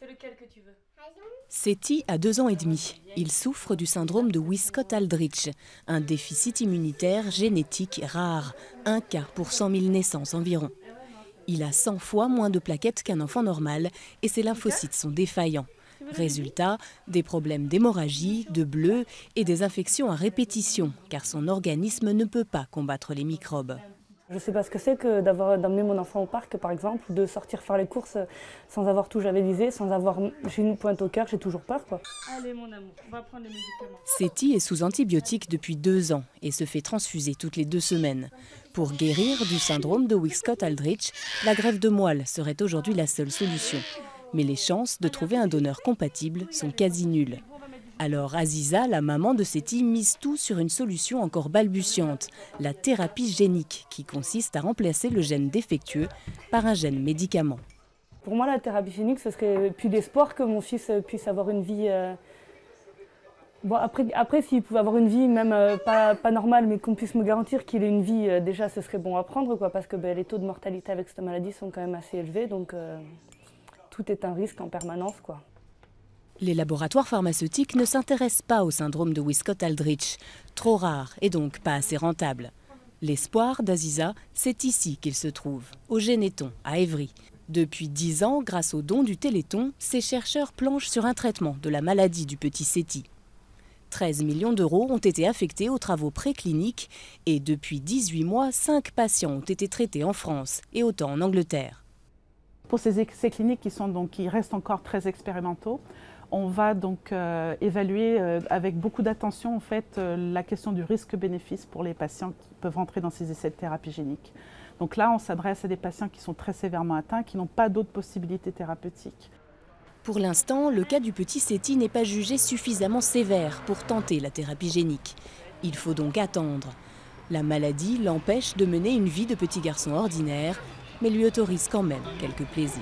C'est lequel que tu veux? Seti a 2 ans et demi. Il souffre du syndrome de Wiskott-Aldrich, un déficit immunitaire génétique rare, 1 cas pour 100 000 naissances environ. Il a 100 fois moins de plaquettes qu'un enfant normal et ses lymphocytes sont défaillants. Résultat, des problèmes d'hémorragie, de bleus et des infections à répétition, car son organisme ne peut pas combattre les microbes. Je ne sais pas ce que c'est que d'emmener mon enfant au parc, par exemple, ou de sortir faire les courses sans avoir tout javelisé, sans avoir... J'ai une pointe au cœur, j'ai toujours peur, quoi. Allez mon amour, on va prendre les médicaments. Seti est sous antibiotiques depuis 2 ans et se fait transfuser toutes les 2 semaines. Pour guérir du syndrome de Wiskott-Aldrich, la greffe de moelle serait aujourd'hui la seule solution. Mais les chances de trouver un donneur compatible sont quasi nulles. Alors Aziza, la maman de Seti, mise tout sur une solution encore balbutiante, la thérapie génique, qui consiste à remplacer le gène défectueux par un gène médicament. Pour moi, la thérapie génique, ce serait plus d'espoir que mon fils puisse avoir une vie... Bon, après s'il pouvait avoir une vie, même pas normale, mais qu'on puisse me garantir qu'il ait une vie, déjà, ce serait bon à prendre, quoi, parce que les taux de mortalité avec cette maladie sont quand même assez élevés, donc tout est un risque en permanence, quoi. Les laboratoires pharmaceutiques ne s'intéressent pas au syndrome de Wiskott-Aldrich, trop rare et donc pas assez rentable. L'espoir d'Aziza, c'est ici qu'il se trouve, au Généton, à Évry. Depuis 10 ans, grâce aux dons du Téléthon, ces chercheurs planchent sur un traitement de la maladie du petit Seti. 13 millions d'euros ont été affectés aux travaux précliniques et depuis 18 mois, 5 patients ont été traités en France et autant en Angleterre. Pour ces essais cliniques qui restent encore très expérimentaux, on va donc évaluer avec beaucoup d'attention en fait, la question du risque-bénéfice pour les patients qui peuvent rentrer dans ces essais de thérapie génique. Donc là, on s'adresse à des patients qui sont très sévèrement atteints, qui n'ont pas d'autres possibilités thérapeutiques. Pour l'instant, le cas du petit Seti n'est pas jugé suffisamment sévère pour tenter la thérapie génique. Il faut donc attendre. La maladie l'empêche de mener une vie de petit garçon ordinaire, mais lui autorise quand même quelques plaisirs.